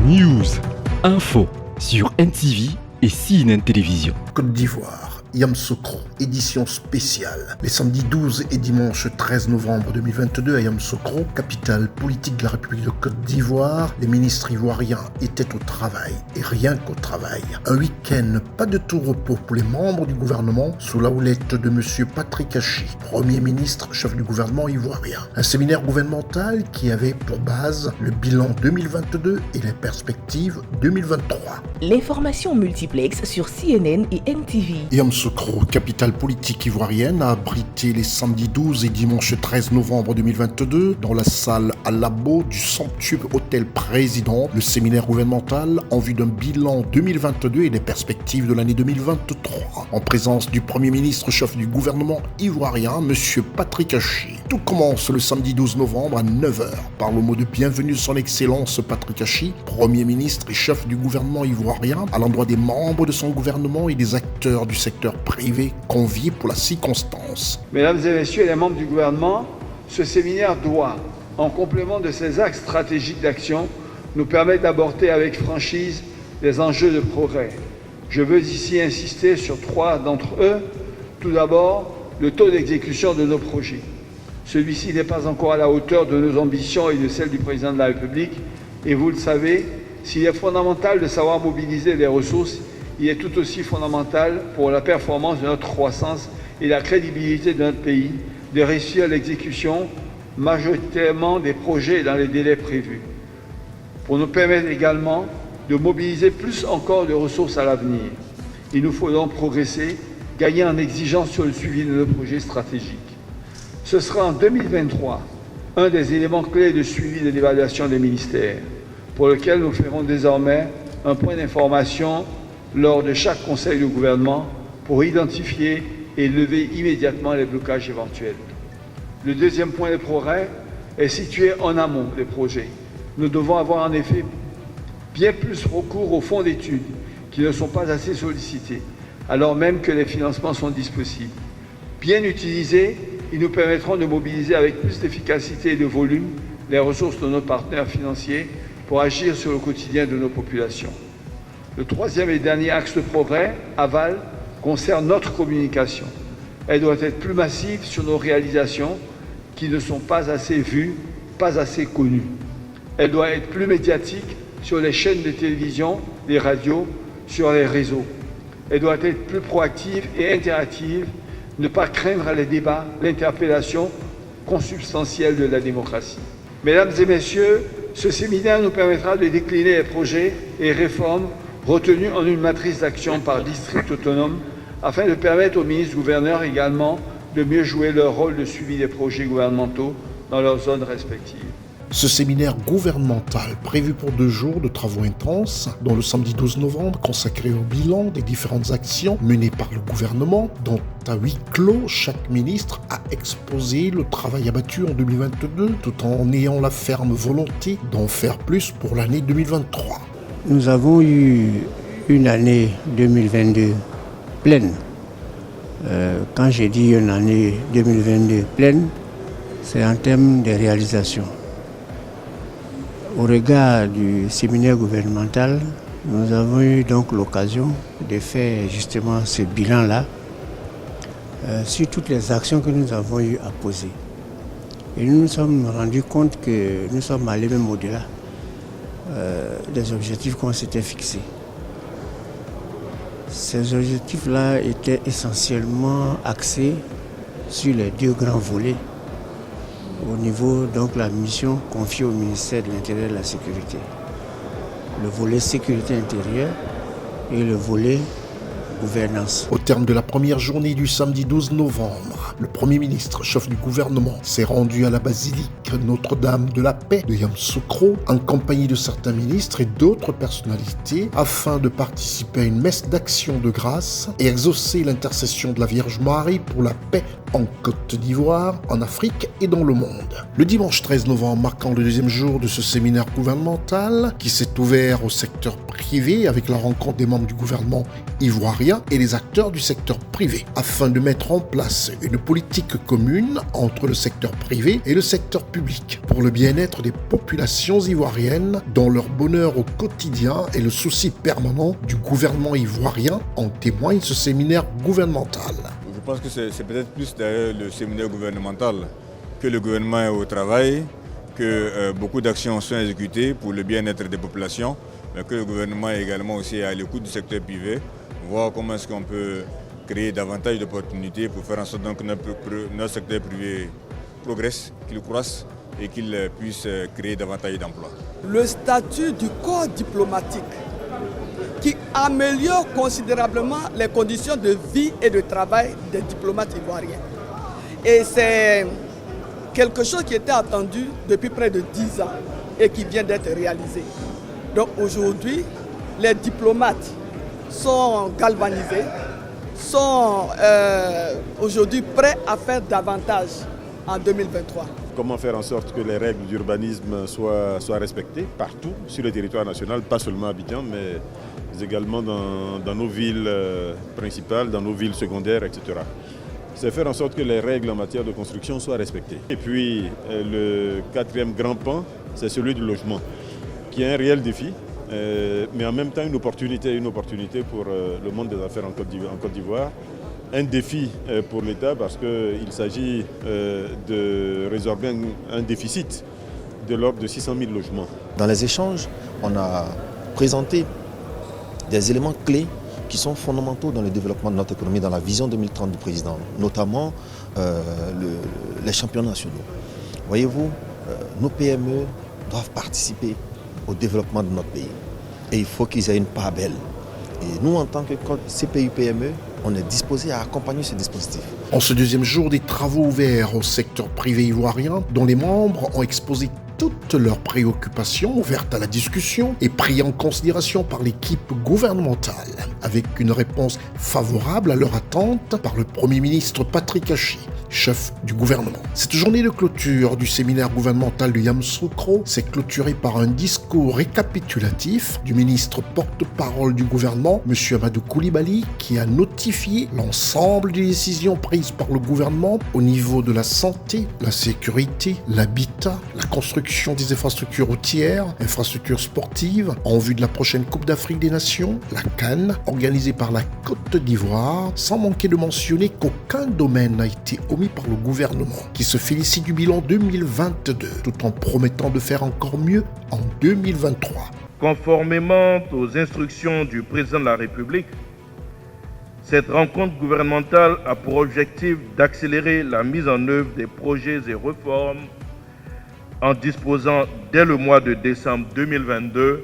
News, info sur NTV et CNN Télévision. Côte d'Ivoire, Yamoussoukro, édition spéciale. Les samedis 12 et dimanche 13 novembre 2022 à Yamoussoukro, capitale politique de la République de Côte d'Ivoire, les ministres ivoiriens étaient au travail, et rien qu'au travail. Un week-end, pas de tout repos pour les membres du gouvernement, sous la houlette de M. Patrick Hachi, Premier ministre, chef du gouvernement ivoirien. Un séminaire gouvernemental qui avait pour base le bilan 2022 et les perspectives 2023. L'information multiplex sur CNN et NTV. Yamoussoukro, capitale politique ivoirienne, a abrité les samedis 12 et dimanche 13 novembre 2022 dans la salle à Labo du somptueux hôtel Président le séminaire gouvernemental en vue d'un bilan 2022 et des perspectives de l'année 2023. En présence du Premier ministre chef du gouvernement ivoirien, M. Patrick Hachi. Tout commence le samedi 12 novembre à 9h par le mot de bienvenue de son Excellence Patrick Hachi, Premier ministre et chef du gouvernement ivoirien, à l'endroit des membres de son gouvernement et des acteurs du secteur privé conviés pour la circonstance. Mesdames et messieurs les membres du gouvernement, ce séminaire doit, en complément de ces axes stratégiques d'action, nous permettre d'aborder avec franchise les enjeux de progrès. Je veux ici insister sur 3 d'entre eux. Tout d'abord, le taux d'exécution de nos projets. Celui-ci n'est pas encore à la hauteur de nos ambitions et de celles du président de la République. Et vous le savez, s'il est fondamental de savoir mobiliser les ressources, il est tout aussi fondamental pour la performance de notre croissance et la crédibilité de notre pays de réussir l'exécution majoritairement des projets dans les délais prévus. Pour nous permettre également de mobiliser plus encore de ressources à l'avenir. Il nous faut donc progresser, gagner en exigence sur le suivi de nos projets stratégiques. Ce sera en 2023 un des éléments clés de suivi de l'évaluation des ministères, pour lequel nous ferons désormais un point d'information lors de chaque conseil de gouvernement pour identifier et lever immédiatement les blocages éventuels. Le deuxième point de progrès est situé en amont des projets. Nous devons avoir en effet bien plus recours aux fonds d'études qui ne sont pas assez sollicités, alors même que les financements sont disponibles. Bien utilisés, ils nous permettront de mobiliser avec plus d'efficacité et de volume les ressources de nos partenaires financiers pour agir sur le quotidien de nos populations. Le troisième et dernier axe de progrès, aval, concerne notre communication. Elle doit être plus massive sur nos réalisations qui ne sont pas assez vues, pas assez connues. Elle doit être plus médiatique sur les chaînes de télévision, les radios, sur les réseaux. Elle doit être plus proactive et interactive, ne pas craindre les débats, l'interpellation consubstantielle de la démocratie. Mesdames et messieurs, ce séminaire nous permettra de décliner les projets et réformes retenus en une matrice d'action par district autonome afin de permettre aux ministres-gouverneurs également de mieux jouer leur rôle de suivi des projets gouvernementaux dans leurs zones respectives. Ce séminaire gouvernemental, prévu pour 2 jours de travaux intenses, dont le samedi 12 novembre consacré au bilan des différentes actions menées par le gouvernement, dont à huis clos, chaque ministre a exposé le travail abattu en 2022, tout en ayant la ferme volonté d'en faire plus pour l'année 2023. Nous avons eu une année 2022 pleine. Quand j'ai dit une année 2022 pleine, c'est en termes de réalisation. Au regard du séminaire gouvernemental, nous avons eu donc l'occasion de faire justement ce bilan-là sur toutes les actions que nous avons eu à poser. Et nous nous sommes rendus compte que nous sommes allés même au-delà des objectifs qu'on s'était fixés. Ces objectifs-là étaient essentiellement axés sur les 2 grands volets au niveau donc la mission confiée au ministère de l'Intérieur et de la Sécurité. Le volet sécurité intérieure et le volet gouvernance. Au terme de la première journée du samedi 12 novembre, le Premier ministre, chef du gouvernement, s'est rendu à la basilique Notre-Dame de la Paix de Yamoussoukro en compagnie de certains ministres et d'autres personnalités afin de participer à une messe d'action de grâce et exaucer l'intercession de la Vierge Marie pour la paix en Côte d'Ivoire, en Afrique et dans le monde. Le dimanche 13 novembre marquant le 2e jour de ce séminaire gouvernemental qui s'est ouvert au secteur privé avec la rencontre des membres du gouvernement ivoirien et les acteurs du secteur privé afin de mettre en place une politique commune entre le secteur privé et le secteur public République pour le bien-être des populations ivoiriennes, dont leur bonheur au quotidien est le souci permanent du gouvernement ivoirien, en témoigne ce séminaire gouvernemental. Je pense que c'est peut-être plus d'ailleurs le séminaire gouvernemental que le gouvernement est au travail, que beaucoup d'actions sont exécutées pour le bien-être des populations, mais que le gouvernement est également aussi à l'écoute du secteur privé, voir comment est-ce qu'on peut créer davantage d'opportunités pour faire en sorte que notre secteur privé progresse, qu'il croisse et qu'il puisse créer davantage d'emplois. Le statut du corps diplomatique qui améliore considérablement les conditions de vie et de travail des diplomates ivoiriens. Et c'est quelque chose qui était attendu depuis près de 10 ans et qui vient d'être réalisé. Donc aujourd'hui, les diplomates sont galvanisés, sont aujourd'hui prêts à faire davantage en 2023. Comment faire en sorte que les règles d'urbanisme soient respectées partout sur le territoire national, pas seulement à Abidjan, mais également dans nos villes principales, dans nos villes secondaires, etc. C'est faire en sorte que les règles en matière de construction soient respectées. Et puis le quatrième grand pan, c'est celui du logement, qui est un réel défi, mais en même temps une opportunité pour le monde des affaires en Côte d'Ivoire. Un défi pour l'État parce qu'il s'agit de résorber un déficit de l'ordre de 600 000 logements. Dans les échanges, on a présenté des éléments clés qui sont fondamentaux dans le développement de notre économie, dans la vision 2030 du président, notamment les championnats nationaux. Voyez-vous, nos PME doivent participer au développement de notre pays et il faut qu'ils aient une part belle. Et nous, en tant que CPU-PME, on est disposé à accompagner ce dispositif. En ce deuxième jour des travaux ouverts au secteur privé ivoirien, dont les membres ont exposé toutes leurs préoccupations ouvertes à la discussion et prises en considération par l'équipe gouvernementale, avec une réponse favorable à leur attente par le Premier ministre Patrick Hachi, chef du gouvernement. Cette journée de clôture du séminaire gouvernemental de Yamoussoukro s'est clôturée par un discours récapitulatif du ministre porte-parole du gouvernement, M. Amadou Koulibaly, qui a notifié l'ensemble des décisions prises par le gouvernement au niveau de la santé, la sécurité, l'habitat, la construction des infrastructures routières, infrastructures sportives, en vue de la prochaine Coupe d'Afrique des Nations, la CAN, organisée par la Côte d'Ivoire, sans manquer de mentionner qu'aucun domaine n'a été omis par le gouvernement, qui se félicite du bilan 2022, tout en promettant de faire encore mieux en 2023. Conformément aux instructions du président de la République, cette rencontre gouvernementale a pour objectif d'accélérer la mise en œuvre des projets et réformes en disposant dès le mois de décembre 2022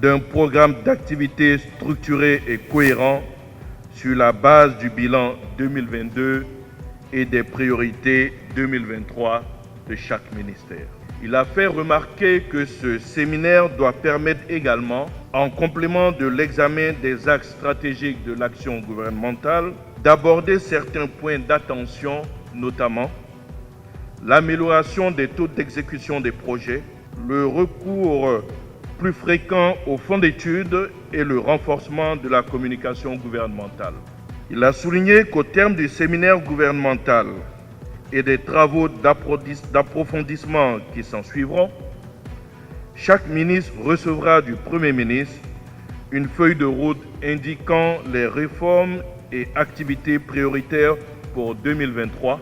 d'un programme d'activité structuré et cohérent sur la base du bilan 2022 et des priorités 2023 de chaque ministère. Il a fait remarquer que ce séminaire doit permettre également, en complément de l'examen des axes stratégiques de l'action gouvernementale, d'aborder certains points d'attention, notamment l'amélioration des taux d'exécution des projets, le recours plus fréquent aux fonds d'études et le renforcement de la communication gouvernementale. Il a souligné qu'au terme du séminaire gouvernemental et des travaux d'approfondissement qui s'en suivront, chaque ministre recevra du Premier ministre une feuille de route indiquant les réformes et activités prioritaires pour 2023,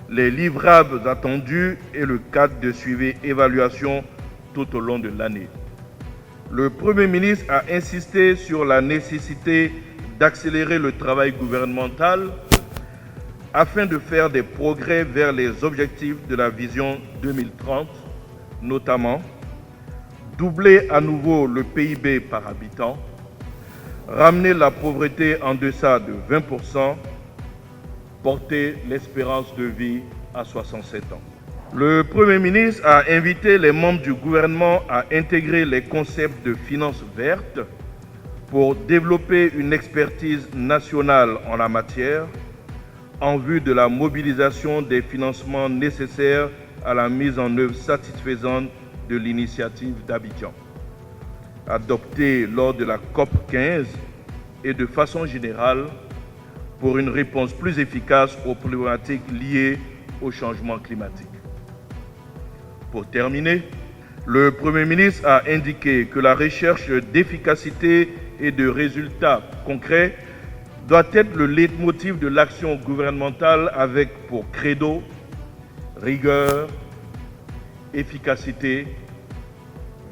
les livrables attendus et le cadre de suivi et évaluation tout au long de l'année. Le Premier ministre a insisté sur la nécessité d'accélérer le travail gouvernemental afin de faire des progrès vers les objectifs de la vision 2030, notamment doubler à nouveau le PIB par habitant, ramener la pauvreté en deçà de 20%, porter l'espérance de vie à 67 ans. Le Premier ministre a invité les membres du gouvernement à intégrer les concepts de finances vertes pour développer une expertise nationale en la matière en vue de la mobilisation des financements nécessaires à la mise en œuvre satisfaisante de l'initiative d'Abidjan, adoptée lors de la COP 15 et de façon générale pour une réponse plus efficace aux problématiques liées au changement climatique. Pour terminer, le Premier ministre a indiqué que la recherche d'efficacité et de résultats concrets doit être le leitmotiv de l'action gouvernementale avec pour credo rigueur, efficacité,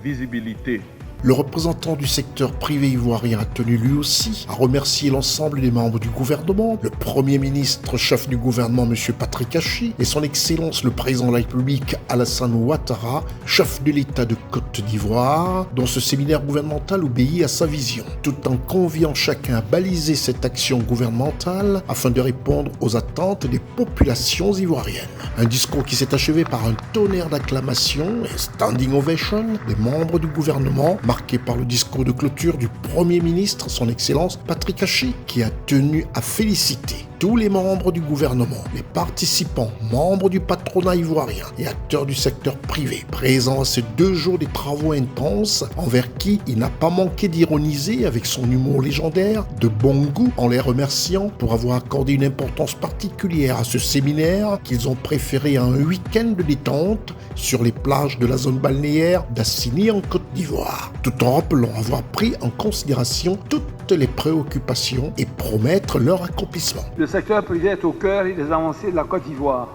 visibilité. Le représentant du secteur privé ivoirien a tenu lui aussi à remercier l'ensemble des membres du gouvernement, le Premier ministre chef du gouvernement M. Patrick Hachi et son Excellence le Président de la République Alassane Ouattara, chef de l'État de Côte d'Ivoire, dont ce séminaire gouvernemental obéit à sa vision, tout en conviant chacun à baliser cette action gouvernementale afin de répondre aux attentes des populations ivoiriennes. Un discours qui s'est achevé par un tonnerre d'acclamations et standing ovation des membres du gouvernement, marqué par le discours de clôture du Premier ministre, son Excellence Patrick Hachi, qui a tenu à féliciter tous les membres du gouvernement, les participants, membres du patronat ivoirien et acteurs du secteur privé, présents à ces 2 jours des travaux intenses, envers qui il n'a pas manqué d'ironiser avec son humour légendaire, de bon goût, en les remerciant pour avoir accordé une importance particulière à ce séminaire qu'ils ont préféré à un week-end de détente sur les plages de la zone balnéaire d'Assini en Côte d'Ivoire, tout en rappelant avoir pris en considération toutes les préoccupations et promettre leur accomplissement. Le secteur privé est au cœur des avancées de la Côte d'Ivoire,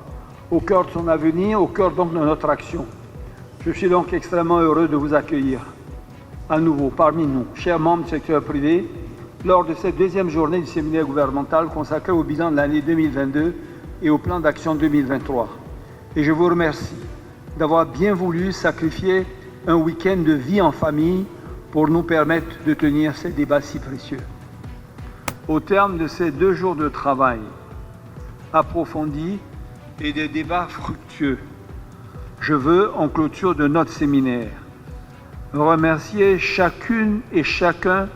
au cœur de son avenir, au cœur donc de notre action. Je suis donc extrêmement heureux de vous accueillir à nouveau parmi nous, chers membres du secteur privé, lors de cette 2e journée du séminaire gouvernemental consacré au bilan de l'année 2022 et au plan d'action 2023. Et je vous remercie d'avoir bien voulu sacrifier un week-end de vie en famille pour nous permettre de tenir ces débats si précieux. Au terme de ces 2 jours de travail approfondi et de débats fructueux, je veux, en clôture de notre séminaire, remercier chacune et chacun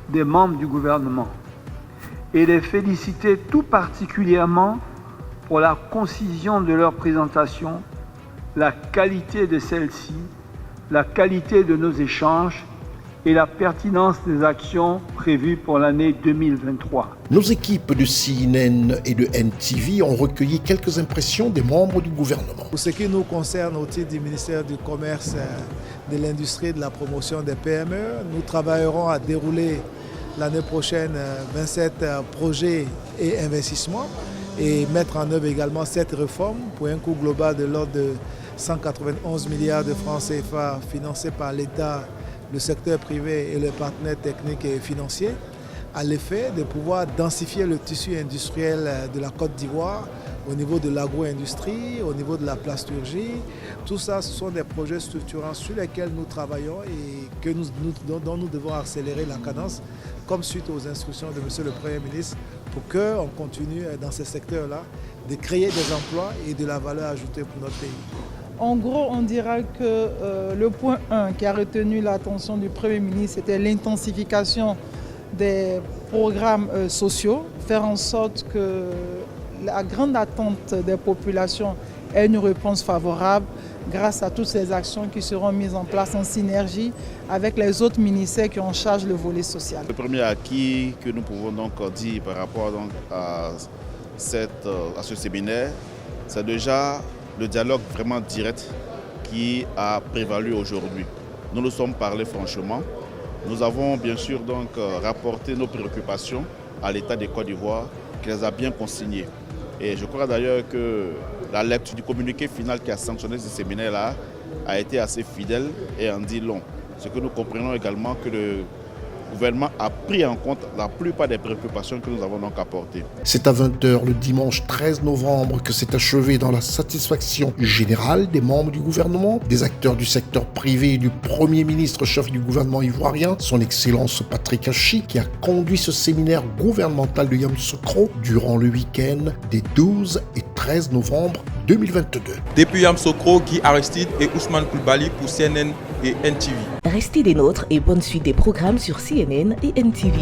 des membres du gouvernement et les féliciter tout particulièrement pour la concision de leur présentation, la qualité de celle-ci, la qualité de nos échanges et la pertinence des actions prévues pour l'année 2023. Nos équipes de CNN et de NTV ont recueilli quelques impressions des membres du gouvernement. Pour ce qui nous concerne au titre du ministère du Commerce, de l'Industrie et de la Promotion des PME, nous travaillerons à dérouler l'année prochaine 27 projets et investissements et mettre en œuvre également 7 réformes pour un coût global de l'ordre de 191 milliards de francs CFA financés par l'État, le secteur privé et les partenaires techniques et financiers, à l'effet de pouvoir densifier le tissu industriel de la Côte d'Ivoire au niveau de l'agro-industrie, au niveau de la plasturgie. Tout ça, ce sont des projets structurants sur lesquels nous travaillons et dont nous devons accélérer la cadence, comme suite aux instructions de M. le Premier ministre, pour qu'on continue dans ces secteurs-là de créer des emplois et de la valeur ajoutée pour notre pays. En gros, on dira que le point 1 qui a retenu l'attention du Premier ministre, c'était l'intensification des programmes sociaux, faire en sorte que la grande attente des populations ait une réponse favorable grâce à toutes ces actions qui seront mises en place en synergie avec les autres ministères qui ont en charge le volet social. Le premier acquis que nous pouvons donc dire par rapport donc à ce séminaire, c'est déjà le dialogue vraiment direct qui a prévalu aujourd'hui. Nous nous sommes parlé franchement. Nous avons bien sûr donc rapporté nos préoccupations à l'État de Côte d'Ivoire qui les a bien consignées. Et je crois d'ailleurs que la lecture du communiqué final qui a sanctionné ce séminaire-là a été assez fidèle et en dit long. Ce que nous comprenons également que le gouvernement a pris en compte la plupart des préoccupations que nous avons donc apportées. C'est à 20h le dimanche 13 novembre que s'est achevé dans la satisfaction générale des membres du gouvernement, des acteurs du secteur privé et du Premier ministre chef du gouvernement ivoirien, son Excellence Patrick Hachi, qui a conduit ce séminaire gouvernemental de Yamoussoukro durant le week-end des 12 et 13 novembre 2022. Depuis Yamoussoukro, Guy Aristide et Ousmane Koulibaly pour CNN et NTV. Restez des nôtres et bonne suite des programmes sur CNN et NTV.